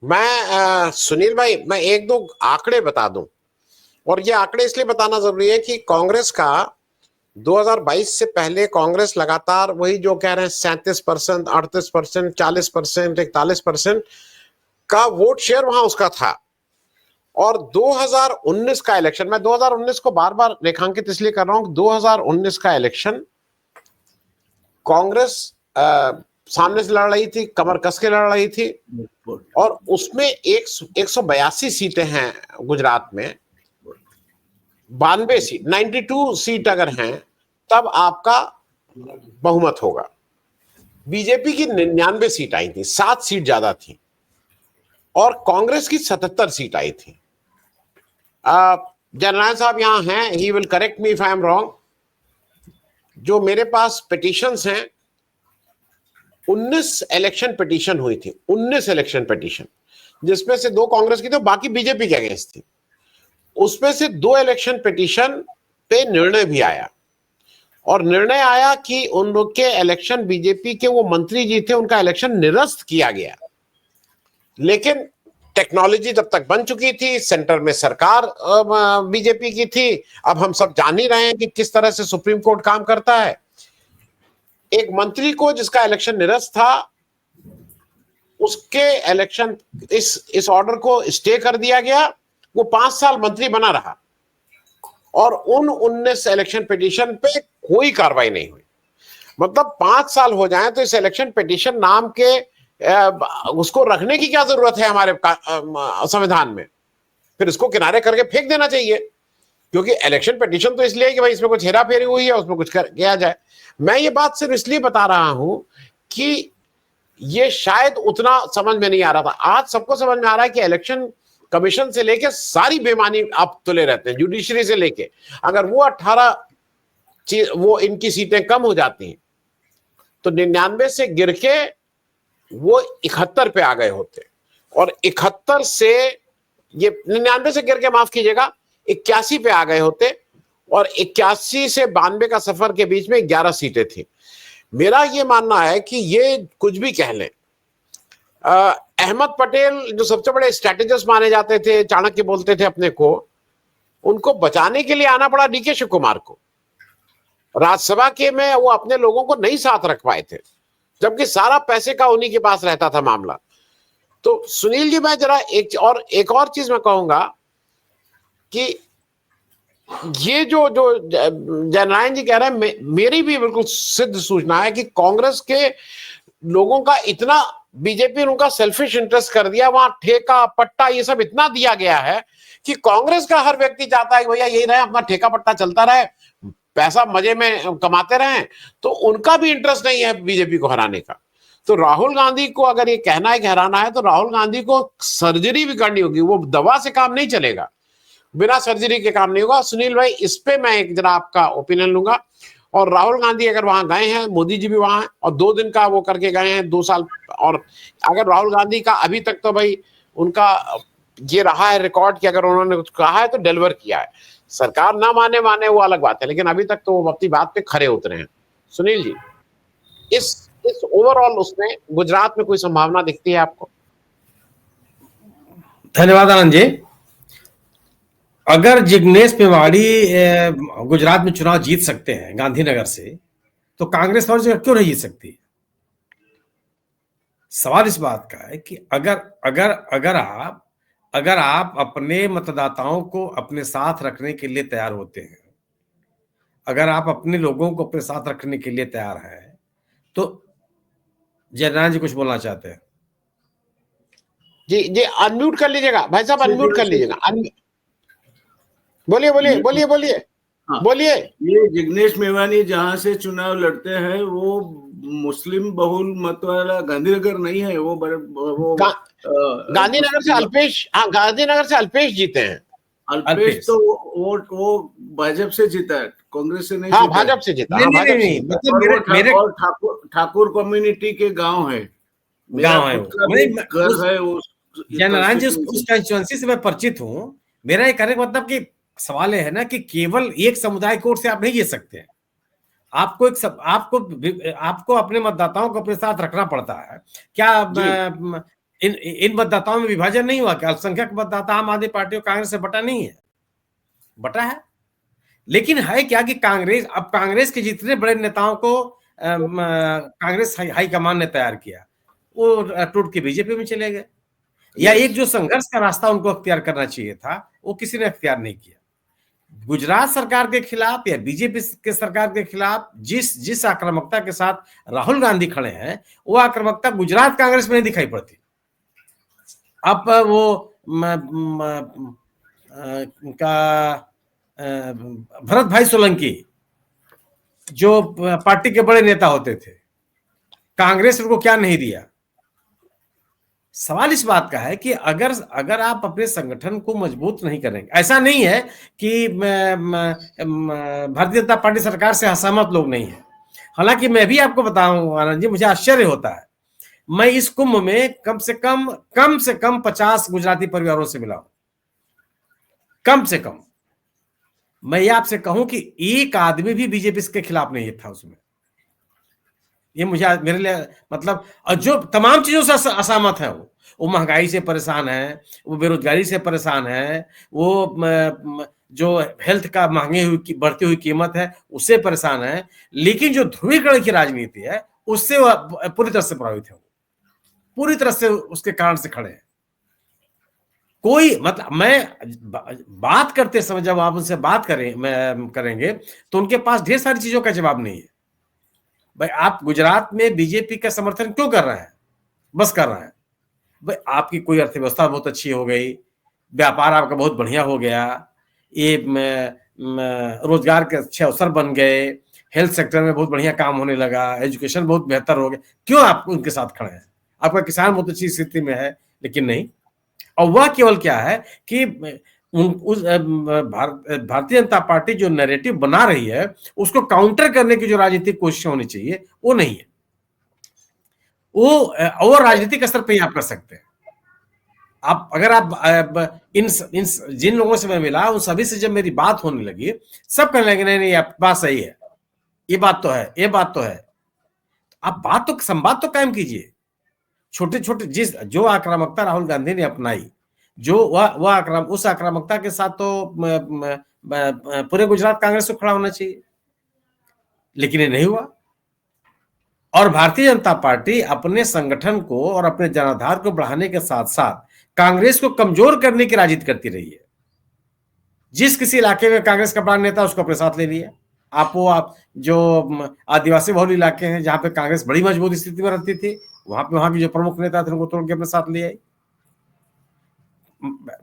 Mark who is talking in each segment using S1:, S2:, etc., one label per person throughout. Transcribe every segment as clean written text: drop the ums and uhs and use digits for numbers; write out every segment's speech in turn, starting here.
S1: सुनील भाई, मैं एक दो आंकड़े बता दूं। और ये आंकड़े इसलिए बताना जरूरी है कि कांग्रेस का 2022 से पहले कांग्रेस लगातार वही जो कह रहे हैं 37%, 38%, 40%, 41% का वोट शेयर वहां उसका था। और 2019 का इलेक्शन, मैं 2019 को बार बार रेखांकित इसलिए कर रहा हूं कि 2019 का इलेक्शन कांग्रेस सामने से लड़ रही थी, कमर कस के लड़ रही थी। और उसमें 182 सीटें हैं गुजरात में, 92 सीट, 92 सीट अगर हैं तब आपका बहुमत होगा। बीजेपी की 99 सीट आई थी, 7 सीट ज्यादा थी। और कांग्रेस की 77 सीट आई थी। जनरल साहब यहां हैं, he will correct me if I am wrong. जो मेरे पास पिटिशंस हैं, 19 इलेक्शन पिटीशन हुई थी, 19 इलेक्शन पिटीशन, जिसमें से 2 कांग्रेस की थी, बाकी बीजेपी के अगेंस्ट थी। उसमें से 2 इलेक्शन पिटीशन पे निर्णय भी आया। और निर्णय आया कि उन लोग के इलेक्शन, बीजेपी के वो मंत्री जी थे, उनका इलेक्शन निरस्त किया गया। लेकिन टेक्नोलॉजी तब तक बन चुकी थी, सेंटर में सरकार बीजेपी की थी। अब हम सब जान ही रहे हैं कि किस तरह से सुप्रीम कोर्ट काम करता है। एक मंत्री को जिसका इलेक्शन निरस्त था, उसके इलेक्शन, इस ऑर्डर को स्टे कर दिया गया। वो 5 साल मंत्री बना रहा और उन 19 इलेक्शन पिटीशन पे कोई कार्रवाई नहीं हुई। मतलब 5 साल हो जाएं तो इस इलेक्शन पिटीशन नाम के उसको रखने की क्या जरूरत है हमारे संविधान में? फिर इसको किनारे करके फेंक देना चाहिए। क्योंकि इलेक्शन पिटीशन तो इसलिए कि भाई इसमें कुछ हेरा फेरी हुई है, उसमें कुछ किया जाए। मैं ये बात सिर्फ इसलिए बता रहा हूं कि ये शायद उतना समझ में नहीं आ रहा था। आज सबको समझ में आ रहा है कि इलेक्शन कमीशन से लेके सारी बेईमानी आप तुले रहते हैं, जुडिशरी से लेके। अगर वो 18 वो इनकी सीटें कम हो जाती हैं तो 99 से गिर के वो 71 पे आ गए होते। और 71 से, ये 99 से गिर के, माफ कीजिएगा, 81 पे आ गए होते। और 81 से 92 का सफर के बीच में 11 सीटें थी। मेरा ये मानना है कि ये कुछ भी कह लें, अहमद पटेल जो सबसे बड़े स्ट्रेटेजिस्ट माने जाते थे, चाणक्य बोलते थे अपने को, उनको बचाने के लिए आना पड़ा डीके शिव कुमार को। राज्यसभा के में वो अपने लोगों को नहीं साथ रख पाए थे, जबकि सारा पैसे का उन्हीं के पास रहता था मामला। तो सुनील जी, मैं जरा एक और चीज मैं कहूंगा कि ये जो जो जननारायण जी कह रहे हैं, मेरी भी बिल्कुल सिद्ध सूचना है कि कांग्रेस के लोगों का इतना, बीजेपी ने उनका सेल्फिश इंटरेस्ट कर दिया। वहां ठेका पट्टा ये सब इतना दिया गया है कि कांग्रेस का हर व्यक्ति चाहता है कि भैया यही रहे, अपना ठेका पट्टा चलता रहे, पैसा मजे में कमाते रहें। तो उनका भी इंटरेस्ट नहीं है बीजेपी को हराने का। तो राहुल गांधी को अगर ये कहना है कि हराना है, तो राहुल गांधी को सर्जरी भी करनी होगी। वो दवा से काम नहीं चलेगा, बिना सर्जरी के काम नहीं होगा। सुनील भाई, इस पे मैं एक जरा आपका ओपिनियन लूंगा। और राहुल गांधी अगर वहां गए हैं, मोदी जी भी वहां हैं, और 2 दिन का वो करके गए हैं, 2 साल। और अगर राहुल गांधी का अभी तक तो भाई उनका ये रहा है रिकॉर्ड कि अगर उन्होंने कुछ कहा है तो डिलीवर किया है। सरकार ना माने वो अलग बात है, लेकिन अभी तक तो वो अपनी बात पे खरे उतरे हैं। सुनील जी, इस ओवरऑल उसमें गुजरात में कोई संभावना दिखती है आपको?
S2: धन्यवाद आनंद जी। अगर जिग्नेश मेवाड़ी गुजरात में चुनाव जीत सकते हैं गांधीनगर से, तो कांग्रेस और जगह क्यों नहीं जीत सकती? सवाल इस बात का है कि अगर आप अपने मतदाताओं को अपने साथ रखने के लिए तैयार होते हैं, अगर आप अपने लोगों को अपने साथ रखने के लिए तैयार हैं, तो जयनारायण जी कुछ बोलना चाहते हैं?
S1: जी अनम्यूट कर लीजिएगा भाई साहब, अनम्यूट कर लीजिएगा। बोलिए बोलिए बोलिए बोलिए बोलिए।
S3: ये जिग्नेश मेवानी जहां से चुनाव लड़ते हैं वो मुस्लिम बहुल मत वाला गांधीनगर नहीं है। वो
S1: गांधीनगर से अल्पेश, हाँ, गांधीनगर से अल्पेश जीते हैं।
S3: अल्पेश तो वो भाजपा से जीता है, कांग्रेस से नहीं।
S1: हाँ, भाजपा से जीता। हाँ, भाजपा से
S3: मतलब मेरे ठाकुर कम्युनिटी के गांव है,
S2: गांव है,
S3: घर है।
S2: जननारायण जी, उस कंस्टिट्यूएंसी से मैं परिचित हूं। मेरा ये कहने का मतलब कि सवाल है ना कि केवल एक समुदाय कोड से आप नहीं जीत सकते हैं। आपको अपने मतदाताओं को अपने साथ रखना पड़ता है। क्या इन मतदाताओं में विभाजन नहीं हुआ कि अल्पसंख्यक मतदाता आम आदमी पार्टी और कांग्रेस से बटा नहीं है, बटा है। लेकिन है क्या कि कांग्रेस के जितने बड़े नेताओं को कांग्रेस हाईकमान ने तैयार किया, वो टूट के बीजेपी में चले गए, या एक जो संघर्ष का रास्ता उनको अख्तियार करना चाहिए था वो किसी ने अख्तियार नहीं किया। गुजरात सरकार के खिलाफ या बीजेपी के सरकार के खिलाफ जिस आक्रामकता के साथ राहुल गांधी खड़े हैं, वो आक्रामकता गुजरात कांग्रेस में नहीं दिखाई पड़ती। अब वो भरत भाई सोलंकी जो पार्टी के बड़े नेता होते थे, कांग्रेस उनको क्या नहीं दिया। सवाल इस बात का है कि अगर आप अपने संगठन को मजबूत नहीं करेंगे, ऐसा नहीं है कि भारतीय जनता पार्टी सरकार से असहमत लोग नहीं है। हालांकि मैं भी आपको बताऊं आनंद जी, मुझे आश्चर्य होता है, मैं इस कुंभ में कम से कम 50 गुजराती परिवारों से मिला हूं, कम से कम। मैं ये आपसे कहूं कि एक आदमी भी बीजेपी के खिलाफ नहीं था उसमें। ये मेरे लिए मतलब, जो तमाम चीजों से असहमत है, वो महंगाई से परेशान है, वो बेरोजगारी से परेशान है, वो जो हेल्थ का बढ़ती हुई कीमत है उससे परेशान है, लेकिन जो ध्रुवीकरण की राजनीति है उससे पूरी तरह से प्रभावित है, पूरी तरह से उसके कारण से खड़े हैं। कोई मतलब, मैं बात करते समय जब आप उनसे बात करेंगे तो उनके पास ढेर सारी चीजों का जवाब नहीं है। भाई आप गुजरात में बीजेपी का समर्थन क्यों कर रहे हैं? बस कर रहे हैं भाई, आपकी कोई अर्थव्यवस्था बहुत अच्छी हो गई, व्यापार आपका बहुत बढ़िया हो गया, ये रोजगार के अच्छे अवसर बन गए, हेल्थ सेक्टर में बहुत बढ़िया काम होने लगा, एजुकेशन बहुत बेहतर हो गया, क्यों आप उनके साथ खड़े हैं? आपका किसान बहुत अच्छी स्थिति में है, लेकिन नहीं। और वह केवल क्या है कि भारतीय जनता पार्टी जो नैरेटिव बना रही है उसको काउंटर करने की जो राजनीतिक कोशिश होनी चाहिए वो नहीं है। वो और राजनीतिक स्तर पे ही आप कर सकते हैं। अगर आप इन जिन लोगों से मैं मिला उन सभी से जब मेरी बात होने लगी, सब कहने लगे नहीं आपकी बात सही है, ये बात तो है, ये बात तो है। आप संवाद तो कायम कीजिए। छोटे छोटे जो आक्रामकता राहुल गांधी ने अपनाई, जो उस आक्रामकता के साथ तो पूरे गुजरात कांग्रेस को खड़ा होना चाहिए, लेकिन ये नहीं हुआ। और भारतीय जनता पार्टी अपने संगठन को और अपने जनाधार को बढ़ाने के साथ साथ कांग्रेस को कमजोर करने की राजनीति करती रही है। जिस किसी इलाके में कांग्रेस का बड़ा नेता उसको अपने साथ ले लिया। आप जो आदिवासी बहुल इलाके हैं जहां पे कांग्रेस बड़ी मजबूत स्थिति में रहती थी, वहां के जो प्रमुख नेता थे उनको तोड़ के अपने साथ ले आई।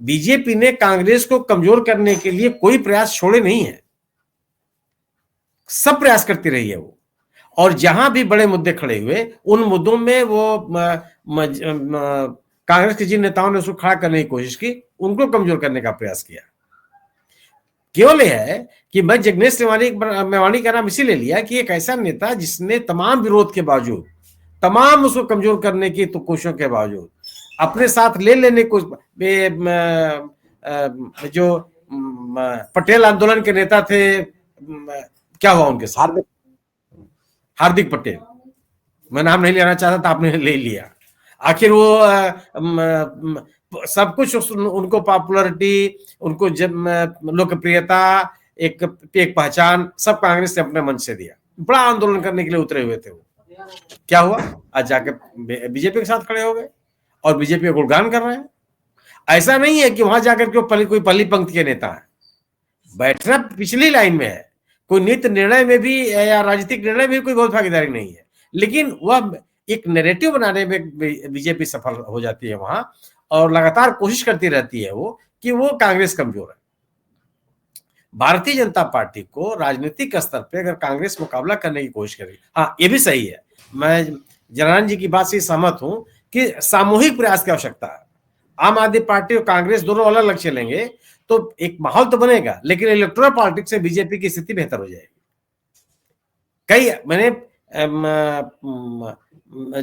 S2: बीजेपी ने कांग्रेस को कमजोर करने के लिए कोई प्रयास छोड़े नहीं है, सब प्रयास करती रही है वो। और जहां भी बड़े मुद्दे खड़े हुए उन मुद्दों में वो कांग्रेस के जिन नेताओं ने उसको खड़ा करने की कोशिश की, उनको कमजोर करने का प्रयास किया। केवल यह है कि मैं जिग्नेश मेवाणी का नाम इसीलिए लिया कि एक ऐसा नेता जिसने तमाम विरोध के बावजूद, तमाम उसको कमजोर करने की तो कोशिशों के बावजूद अपने साथ ले लेने को, जो पटेल आंदोलन के नेता थे, क्या हुआ उनके साथ? हार्दिक पटेल, मैं नाम नहीं लेना चाहता था, आपने ले लिया। आखिर वो सब कुछ उनको पॉपुलरिटी, उनको लोकप्रियता, एक पहचान सब कांग्रेस ने अपने मन से दिया। बड़ा आंदोलन करने के लिए उतरे हुए थे वो। क्या हुआ? आज जाके बीजेपी के साथ खड़े हो गए और बीजेपी का गुणगान कर रहे हैं। ऐसा नहीं है कि वहां जाकर के कोई पहली पंक्ति के नेता है, बैठना पिछली लाइन में है। कोई नीति निर्णय में भी या राजनीतिक निर्णय में भी कोई बहुत भागीदारी नहीं है, लेकिन वह एक नैरेटिव बनाने में बीजेपी सफल हो जाती है वहां, और लगातार कोशिश करती रहती है वो कि वो कांग्रेस कमजोर है। भारतीय जनता पार्टी को राजनीतिक स्तर पे अगर कांग्रेस मुकाबला करने की कोशिश करेगी, हाँ ये भी सही है, मैं जनार्दन जी की बात से सहमत हूं कि सामूहिक प्रयास की आवश्यकता है। आम आदमी पार्टी और कांग्रेस दोनों अलग अलग चलेंगे तो एक माहौल तो बनेगा, लेकिन इलेक्टोरल पॉलिटिक्स से बीजेपी की स्थिति बेहतर हो जाएगी। मैंने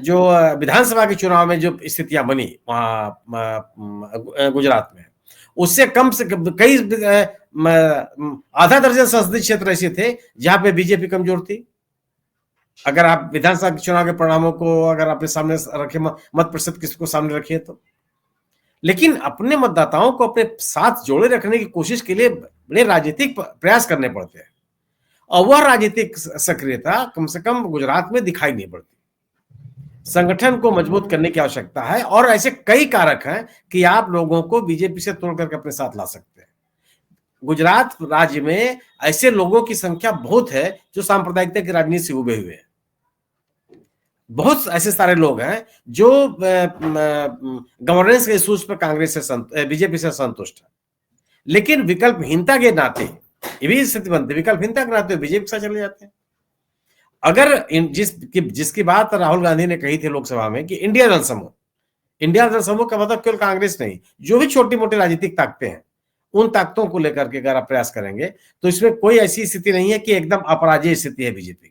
S2: जो विधानसभा के चुनाव में जो स्थितियां बनी वहां गुजरात में, उससे कम से कम कई आधा दर्जन संसदीय क्षेत्र ऐसे थे जहां पे बीजेपी कमजोर थी। अगर आप विधानसभा चुनाव के परिणामों को अगर अपने सामने रखे, मत प्रतिशत किसको सामने रखिए तो, लेकिन अपने मतदाताओं को अपने साथ जोड़े रखने की कोशिश के लिए बड़े राजनीतिक प्रयास करने पड़ते हैं, और वह राजनीतिक सक्रियता कम से कम गुजरात में दिखाई नहीं पड़ती। संगठन को मजबूत करने की आवश्यकता है, और ऐसे कई कारक हैं कि आप लोगों को बीजेपी से तोड़ करके अपने साथ ला सकते हैं। गुजरात राज्य में ऐसे लोगों की संख्या बहुत है जो सांप्रदायिकता की राजनीति से उभे हुए हैं। बहुत ऐसे सारे लोग हैं जो गवर्नेंस के इश्यूज पर कांग्रेस से बीजेपी से संतुष्ट है, लेकिन विकल्पहीनता के नाते ये भी स्थिति बनती है, विकल्पहीनता के नाते बीजेपी के साथ चले जाते हैं। अगर जिसकी बात राहुल गांधी ने कही थी लोकसभा में कि इंडिया दल समूह का मतलब केवल कांग्रेस नहीं, जो भी छोटी मोटी राजनीतिक ताकतें हैं उन ताकतों को लेकर के अगर आप प्रयास करेंगे तो इसमें कोई ऐसी स्थिति नहीं है कि एकदम अपराजय स्थिति है बीजेपी।